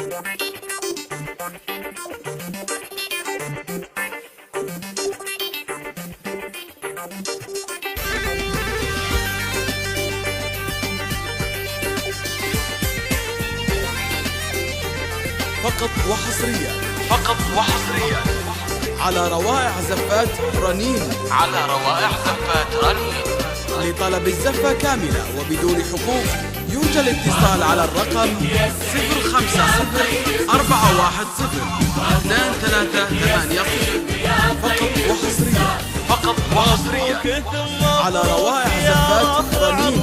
فقط وحصريا على روائع زفات رنين. لطلب الزفة كاملة وبدون حقوق يرجى الاتصال على الرقم 050 410 2380. فقط وحصريا على روائع زفات رنين.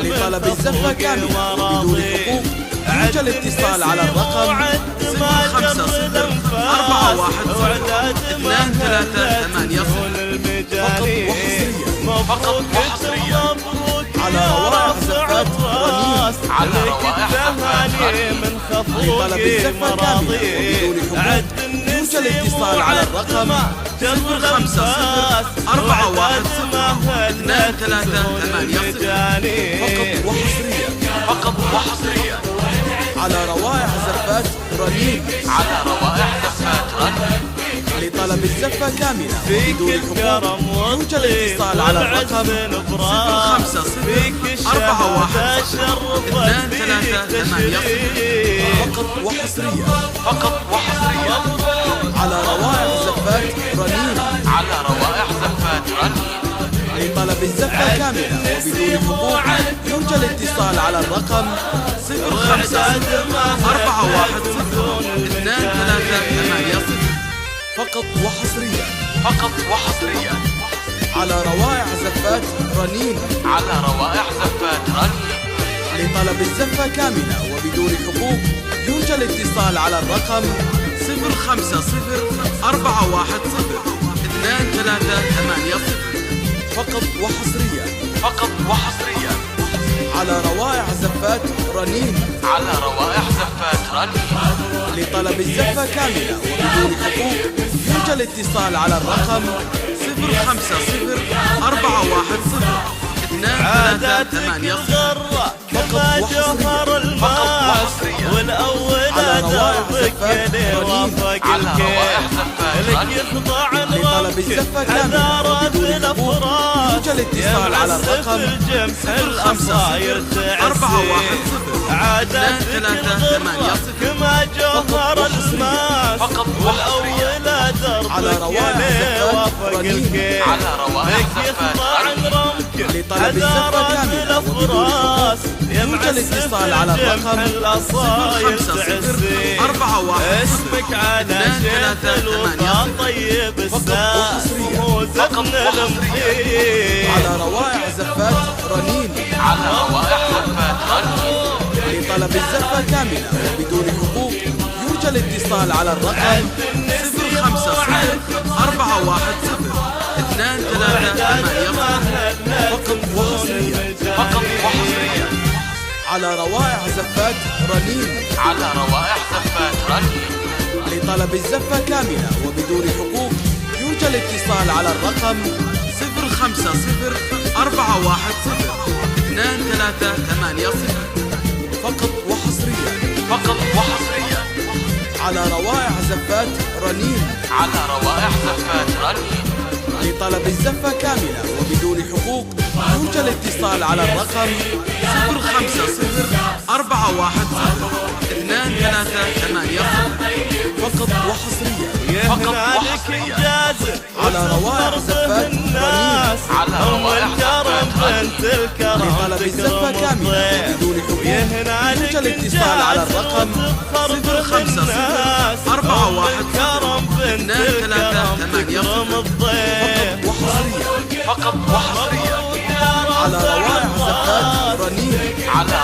لطلب الزفة كاملة وبدون حقوق يرجى الاتصال على الرقم 050 410 2380. فقط وحصريا على روائع زفات رنين. لطلب الزفة كاملة وبدون حقوق يرجى الاتصال على الرقم 050 410 2380. فقط وحصريا على روائع زفات رنين. لطلب الزفة كاملة وبدون حقوق يرجى الاتصال على الرقم 050 410 2380. فقط وحصريا على روائع زفات رنين. لطلب الزفة كاملة وبدون حقوق يرجى الاتصال على الرقم 050 410 2380. فقط وحصريا على روائع زفات رنين. لطلب الزفة كاملة وبدون حقوق يرجى الاتصال على الرقم 050 410 2380. فقط وحصريا على روائع زفات رنين. لطلب الزفة كاملة وبدون حقوق يرجى الاتصال على الرقم 050 410 2380. فقط وحصريا على روائع زفات رنين. لطلب الزفة كاملة وبدون حقوق يرجى الاتصال على الرقم 050 410 2380. فقط وحصريا على روائع زفات رنين. لطلب الزفة كاملة وبدون حقوق يرجى الاتصال على الرقم 050 410 2380. فقط وحصريا على روائع زفات رنين. لطلب الزفة كاملة وبدون حقوق يرجى الاتصال على الرقم 050 410 2380. فقط وحصريا على روائع زفات رنين. لطلب الزفة كاملة وبدون حقوق يرجى الاتصال على الرقم 050 410 2380. فقط وحصريا على روائع زفات رنين. لطلب الزفة كاملة وبدون حقوق يرجى الاتصال على الرقم 050 410 2380. فقط وحصريا على روائع زفات رنين. لطلب الزفة كاملة وبدون حقوق يرجى الاتصال على الرقم 050 410 2380. فقط وحصريا على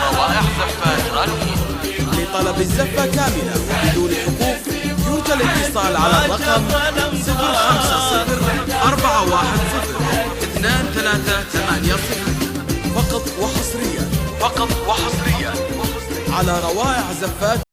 روائع زفات رنين. لطلب الزفة كاملة وبدون حقوق يرجى الاتصال على الرقم 050 410 2380. فقط وحصريا على على روائع زفات